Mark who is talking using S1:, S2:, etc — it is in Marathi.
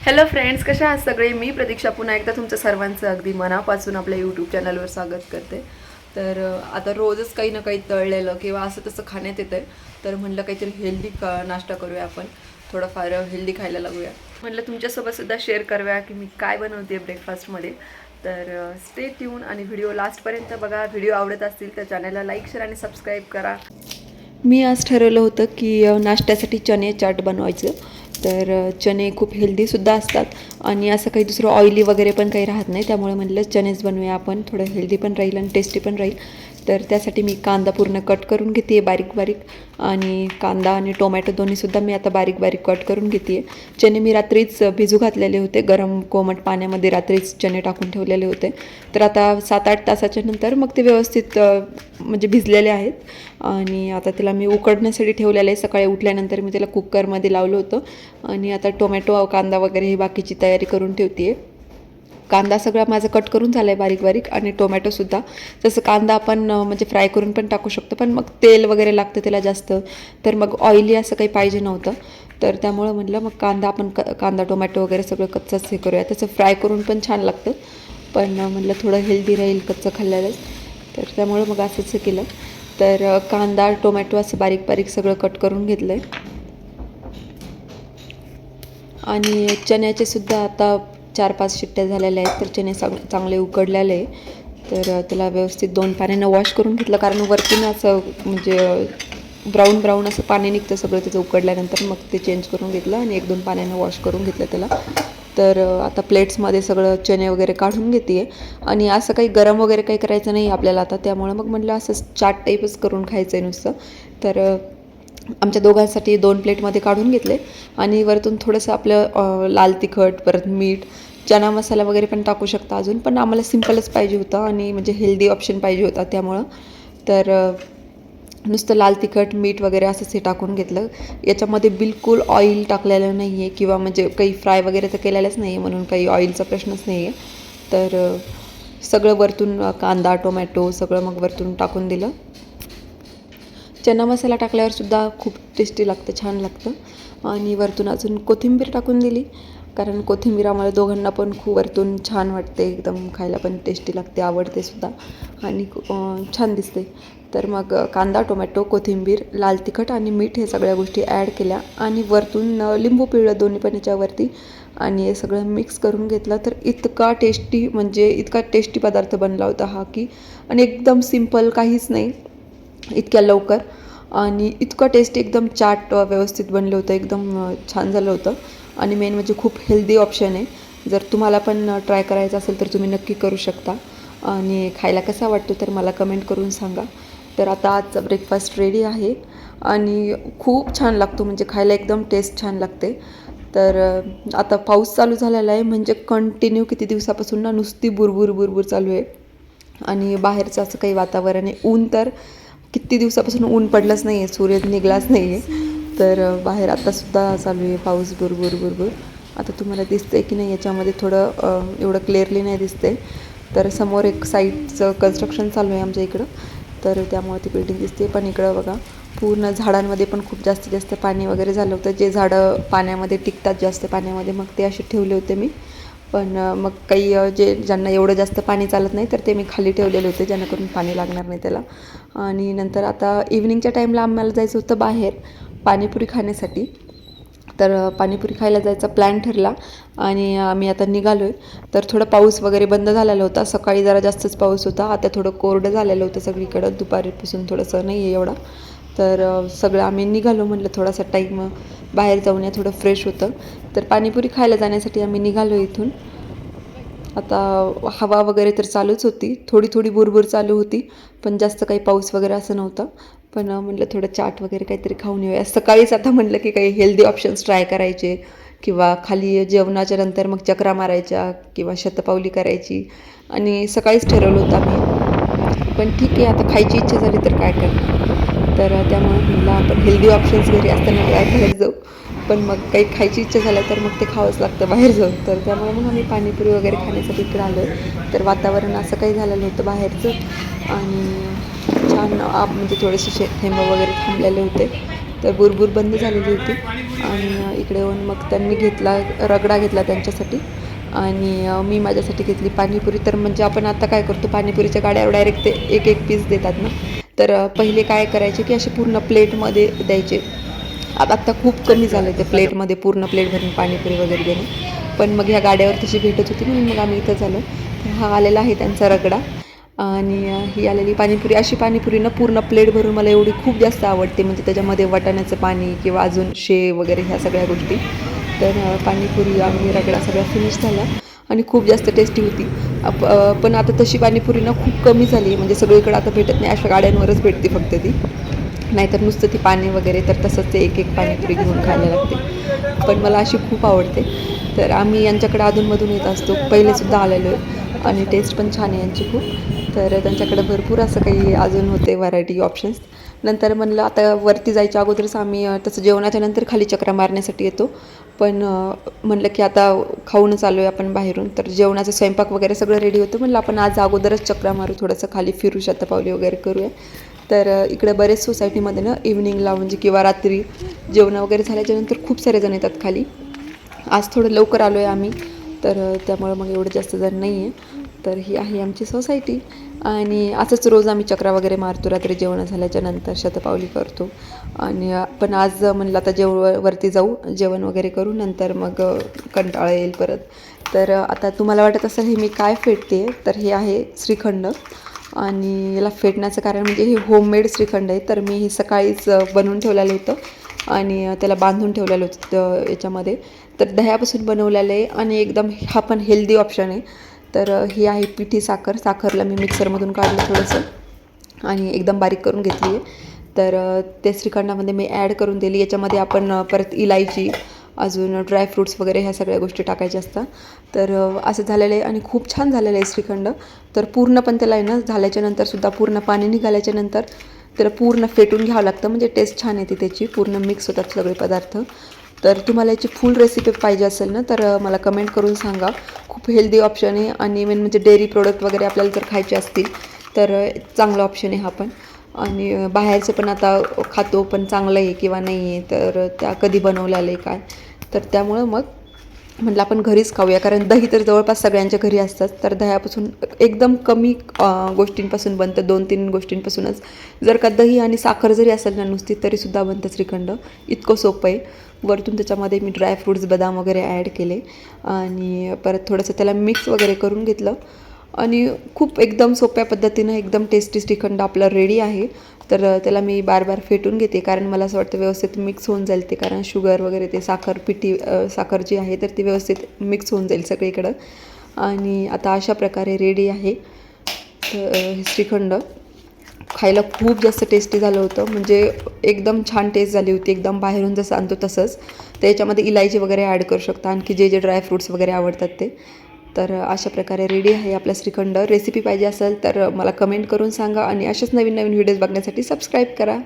S1: हॅलो फ्रेंड्स, कशा आहात सगळे. मी प्रतीक्षा पुन्हा एकदा तुमचं सर्वांचं अगदी मनापासून आपल्या यूट्यूब चॅनलवर स्वागत करते. तर आता रोजच काही ना काही तळलेलं किंवा असं तसं खाण्यात येतं. तर म्हटलं काहीतरी हेल्दी नाश्ता करूया आपण, थोडंफार हेल्दी खायला लागूया. म्हटलं तुमच्यासोबतसुद्धा शेअर करूया की मी काय बनवते ब्रेकफास्टमध्ये. तर स्टे ट्यून आणि व्हिडिओ लास्टपर्यंत बघा. व्हिडिओ आवडत असतील तर चॅनलला लाईक, शेअर आणि सबस्क्राईब करा. मी आज ठरवलं होतं की नाश्त्यासाठी चणे चाट बनवायचं. तर चणे खूप हेल्दीसुद्धा असतात आणि असं काही दुसरं ऑइली वगैरे पण काही राहत नाही. त्यामुळे म्हटलं चणेच बनवूया आपण, थोडं हेल्दी पण राहील आणि टेस्टी पण राहील. तर त्यासाठी मी कांदा पूर्ण कट करून घेते आहे बारीक बारीक, आणि कांदा आणि टोमॅटो दोन्हीसुद्धा मी आता बारीक बारीक कट करून घेते आहे. चणे मी रात्रीच भिजू घातलेले होते, गरम कोमट पाण्यामध्ये रात्रीच चणे टाकून ठेवलेले होते. तर आता 7-8 तासाच्या नंतर मग ते व्यवस्थित म्हणजे भिजलेले आहेत. आणि आता त्याला मी उकडण्यासाठी ठेवलेलं आहे. सकाळी उठल्यानंतर मी त्याला कुकरमध्ये लावलं होतं. आणि आता टोमॅटो कांदा वगैरे ही बाकीची तयारी करून ठेवते आहे. कांदा सगळा माझा कट करून झाला आहे बारीक बारीक, आणि टोमॅटोसुद्धा. जसं कांदा आपण म्हणजे फ्राय करून पण टाकू शकतो, पण मग तेल वगैरे लागतं त्याला जास्त, तर मग ऑइली असं काही पाहिजे नव्हतं. तर त्यामुळं म्हटलं मग कांदा आपण कांदा टोमॅटो वगैरे सगळं कच्चंच हे करूया. त्याचं फ्राय करून पण छान लागतं, पण म्हटलं थोडं हेल्दी राहील कच्चं खाल्ल्यालाच. तर त्यामुळं मग असंच हे केलं. तर कांदा टोमॅटो असं बारीक बारीक सगळं कट करून घेतलं आहे. आणि चण्याचे सुद्धा आता 4-5 शिट्ट्या झालेल्या आहेत. तर चणे चांगले उकडलेले आहे. तर त्याला व्यवस्थित 2 पाण्यानं वॉश करून घेतलं, कारण वरतून असं म्हणजे ब्राऊन ब्राऊन असं पाणी निघतं सगळं त्याचं उकडल्यानंतर. मग ते चेंज करून घेतलं आणि 1-2 पाण्यानं वॉश करून घेतलं त्याला. तर आता प्लेट्समध्ये सगळं चणे वगैरे काढून घेते आहे. आणि असं काही गरम वगैरे काही करायचं नाही आपल्याला आता, त्यामुळं मग म्हटलं असं चाट टाईपच करून खायचं आहे नुसतं. तर आमच्या दोघांसाठी 2 प्लेटमध्ये काढून घेतले. आणि वरतून थोडंसं आपलं लाल तिखट, परत मीठ, चना मसाला वगैरे पण टाकू शकता अजून, पण आम्हाला सिम्पलच पाहिजे होतं आणि म्हणजे हेल्दी ऑप्शन पाहिजे होता त्यामुळं. तर नुसतं लाल तिखट, मीठ वगैरे असंच हे टाकून घेतलं. याच्यामध्ये बिलकुल ऑइल टाकलेलं नाही आहे, किंवा म्हणजे काही फ्राय वगैरे तर केलेलंच नाही आहे, म्हणून काही ऑइलचा प्रश्नच नाही आहे. तर सगळं वरतून कांदा टोमॅटो सगळं मग वरतून टाकून दिलं. चना मसाला टाकल्यावर सुद्धा खूप टेस्टी लागतं, छान लागतं. आणि वरतून अजून कोथिंबीर टाकून दिली, कारण कोथिंबीर आम्हाला दोघांना पण खूप वरतून छान वाटते, एकदम खायला पण टेस्टी लागते, आवडते सुद्धा, आणि छान दिसते. तर मग कांदा टोमॅटो कोथिंबीर लाल तिखट आणि मीठ हे सगळ्या गोष्टी ॲड केल्या, आणि वरतून लिंबू पिळलं दोन्ही पण याच्यावरती, आणि हे सगळं मिक्स करून घेतलं. तर इतका टेस्टी, म्हणजे इतका टेस्टी पदार्थ बनला होता हा की, आणि एकदम सिम्पल, काहीच नाही, इतक्या लवकर, आणि इतकं टेस्टी, एकदम चाट व्यवस्थित बनलं होतं, एकदम छान झालं होतं. आणि मेन म्हणजे खूप हेल्दी ऑप्शन आहे. जर तुम्हाला पण ट्राय करायचं असेल तर तुम्ही नक्की करू शकता. आणि खायला कसा वाटतो तर मला कमेंट करून सांगा. तर आता आजचा ब्रेकफास्ट रेडी आहे आणि खूप छान लागतो, म्हणजे खायला एकदम टेस्ट छान लागते. तर आता पाऊस चालू झालेला आहे, म्हणजे कंटिन्यू किती दिवसापासून ना नुसती बुरबुर बुरबुर चालू आहे. आणि बाहेरचं असं काही वातावरण आहे. ऊन तर किती दिवसापासून ऊन पडलंच नाही आहे, सूर्य निघालाच नाही आहे. तर बाहेर आत्तासुद्धा चालू आहे पाऊस, बुरबुर बुरबुर. आता तुम्हाला दिसतं आहे की नाही याच्यामध्ये, थोडं एवढं क्लिअरली नाही दिसते. तर समोर एक साईडचं कन्स्ट्रक्शन चालू आहे आमच्या इकडं, तर त्यामुळे ती बिल्डिंग दिसते. पण इकडं बघा, पूर्ण झाडांमध्ये पण खूप जास्तीत जास्त पाणी वगैरे झालं होतं. जे झाडं पाण्यामध्ये टिकतात जास्त पाण्यामध्ये, मग ते असे ठेवले होते मी. पण मग काही ज्यांना एवढं जास्त पाणी चालत नाही, तर ते मी खाली ठेवलेले होते, जेणेकरून पाणी लागणार नाही त्याला. आणि नंतर आता इव्हनिंगच्या टाईमला आम्हाला जायचं होतं बाहेर पाणीपुरी खाण्यासाठी. तर पाणीपुरी खायला जायचा प्लॅन ठरला आणि आम्ही आता निघालो आहे. तर थोडं पाऊस वगैरे बंद झालेला होता, सकाळी जरा जास्तच पाऊस होता, आता थोडं कोरडं झालेलं होतं सगळीकडं, दुपारीपासून थोडंसं नाही आहे एवढा. तर सगळं आम्ही निघालो, म्हटलं थोडासा टाईम बाहेर जाऊन या, थोडं फ्रेश होतं. तर पाणीपुरी खायला जाण्यासाठी आम्ही निघालो इथून. आता हवा वगैरे तर चालूच होती, थोडी थोडी बुरबुर चालू होती, पण जास्त काही पाऊस वगैरे असं नव्हतं. पण म्हटलं थोडं चाट वगैरे काहीतरी खाऊन येऊया. सकाळीच आता म्हटलं की काही हेल्दी ऑप्शन्स ट्राय करायचे, किंवा खाली जेवणाच्या नंतर मग चकरा मारायच्या किंवा शतपावली करायची, आणि सकाळीच ठरवलं होतं आम्ही. पण ठीक आहे, आता खायची इच्छा झाली तर काय करणार. तर त्यामुळे म्हटलं आपण हेल्दी ऑप्शन्स घरी असताना ट्राय करत जाऊ. पण मग काही खायची इच्छा झाल्या तर मग ते खावंच लागतं बाहेर जाऊन. तर त्यामुळे मग आम्ही पाणीपुरी वगैरे खाण्यासाठी इकडे आलो आहे. तर वातावरण असं काही झालेलं होतं बाहेरचं, आणि छान म्हणजे थोडेसे थेंब वगैरे थांबलेले होते. तर बुरबुर बंद झालेली होती. आणि इकडे येऊन मग त्यांनी घेतला रगडा घेतला त्यांच्यासाठी आणि मी माझ्यासाठी घेतली पाणीपुरी. तर म्हणजे आपण आता काय करतो, पाणीपुरीच्या गाड्यावर डायरेक्ट ते एक एक पीस देतात ना, तर पहिले काय करायचे की असे पूर्ण प्लेटमध्ये द्यायचे. आत्ता खूप कमी झालं ते प्लेटमध्ये पूर्ण प्लेट भरून पाणीपुरी वगैरे देणं. पण मग ह्या गाड्यावर तशी भेटत होती म्हणून मग आम्ही इथं झालो. तर हा आलेला आहे त्यांचा रगडा आणि ही आलेली पाणीपुरी. अशी पाणीपुरी ना पूर्ण प्लेट भरून मला एवढी खूप जास्त आवडते, म्हणजे त्याच्यामध्ये वाटाण्याचं पाणी किंवा अजून शेव वगैरे ह्या सगळ्या गोष्टी. तर पाणीपुरी आणि रगडा सगळा फिनिश झाला आणि खूप जास्त टेस्टी होती. पण आता तशी पाणीपुरी ना खूप कमी झाली, म्हणजे सगळीकडे आता भेटत नाही, अशा गाड्यांवरच भेटते फक्त ती. नाहीतर नुसतं ती पाणी वगैरे तर तसंच ते एक एक पाणीपुरी घेऊन खायला लागते. पण मला अशी खूप आवडते. तर आम्ही यांच्याकडे अधूनमधून येत असतो, पहिलेसुद्धा आलेलो आहे आणि टेस्ट पण छान आहे यांची खूप. तर त्यांच्याकडे भरपूर असं काही अजून होते व्हरायटी ऑप्शन्स. नंतर म्हणलं आता वरती जायच्या अगोदरच आम्ही तसं जेवणाच्या नंतर खाली चक्रा मारण्यासाठी येतो. पण म्हणलं की आता खाऊनच आलो आहे आपण बाहेरून, तर जेवणाचं स्वयंपाक वगैरे सगळं रेडी होतं. म्हणलं आपण आज अगोदरच चक्रा मारू, थोडंसं खाली फिरू, शतपावली वगैरे करूया. तर इकडे बरेच सोसायटीमध्ये ना इव्हनिंगला म्हणजे किंवा रात्री जेवण वगैरे झाल्याच्यानंतर खूप सारे जण येतात खाली. आज थोडं लवकर आलो आहे आम्ही, तर त्यामुळं मग एवढं जास्त जण नाही आहे. तर ही आहे आमची सोसायटी आणि असंच रोज आम्ही चक्रा वगैरे मारतो, रात्री जेवण झाल्याच्यानंतर शतपावली करतो. आणि पण आज म्हणलं आता वरती जाऊ, जेवण वगैरे करू, नंतर मग कंटाळा येईल परत. तर आता तुम्हाला वाटत असेल हे मी काय फेटते, तर हे आहे श्रीखंड. आणि याला फेटण्याचं कारण म्हणजे हे होममेड श्रीखंड आहे. तर मी हे सकाळीच बनवून ठेवलेलं होतं आणि त्याला बांधून ठेवलेलं होतं याच्यामध्ये. तर दह्यापासून बनवलेलं आहे आणि एकदम हा पण हेल्दी ऑप्शन आहे. तर ही आहे पिठी साखरला मी मिक्सरमधून काढलं थोडंसं आणि एकदम बारीक करून घेतली आहे. तर त्या श्रीखंडामध्ये मी ॲड करून दिली. याच्यामध्ये आपण परत इलायची, अजून ड्रायफ्रूट्स वगैरे ह्या सगळ्या गोष्टी टाकायच्या असतात. तर असं झालेलं आहे आणि खूप छान झालेलं आहे श्रीखंड. तर पूर्ण पण त्याला आहे ना झाल्याच्यानंतरसुद्धा पूर्ण पाणी निघाल्याच्यानंतर त्याला पूर्ण फेटून घ्यावं लागतं, म्हणजे टेस्ट छान येते त्याची, पूर्ण मिक्स होतात सगळे पदार्थ. तर तुम्हाला याची फुल रेसिपी पाहिजे असेल ना, तर मला कमेंट करून सांगा. खूप हेल्दी ऑप्शन आहे आणि मेन म्हणजे डेअरी प्रोडक्ट वगैरे आपल्याला जर खायचे असतील तर चांगला ऑप्शन आहे हा पण. आणि बाहेरचं पण आता खातो, पण चांगलं आहे किंवा नाही आहे, तर त्या कधी बनवलेलं आहे काय, तर त्यामुळं मग म्हटलं आपण घरीच खाऊया. कारण दही तर जवळपास सगळ्यांच्या घरी असतात. तर दह्यापासून एकदम कमी गोष्टींपासून बनतं, 2-3 गोष्टींपासूनच. जर का दही आणि साखर जरी असेल ना नुसती, तरीसुद्धा बनतं श्रीखंड. इतकं सोपं आहे. वरतून त्याच्यामध्ये मी ड्रायफ्रूट्स, बदाम वगैरे ॲड केले आणि परत थोडंसं त्याला मिक्स वगैरे करून घेतलं आणि खूप एकदम सोप्या पद्धतीनं एकदम टेस्टी श्रीखंड आपला रेडी आहे. तर त्याला मी बार फेटून घेते, कारण मला असं वाटतं व्यवस्थित मिक्स होऊन जाईल ते, कारण शुगर वगैरे ते साखर जी आहे तर ती व्यवस्थित मिक्स होऊन जाईल सगळीकडं. आणि आता अशा प्रकारे रेडी आहे. तर हे श्रीखंड खायला खूप जास्त टेस्टी झालं होतं, म्हणजे एकदम छान टेस्ट झाली होती, एकदम बाहेरून जसं आणतो तसंच. तर याच्यामध्ये इलायची वगैरे ॲड करू शकता, आणखी जे जे ड्रायफ्रूट्स वगैरे आवडतात ते. तर अशा प्रकारे रेडी आहे आपला श्रीखंड. रेसिपी पाहिजे असेल तर मला कमेंट करून सांगा आणि अशाच नवीन व्हिडिओज बघण्यासाठी सबस्क्राईब करा.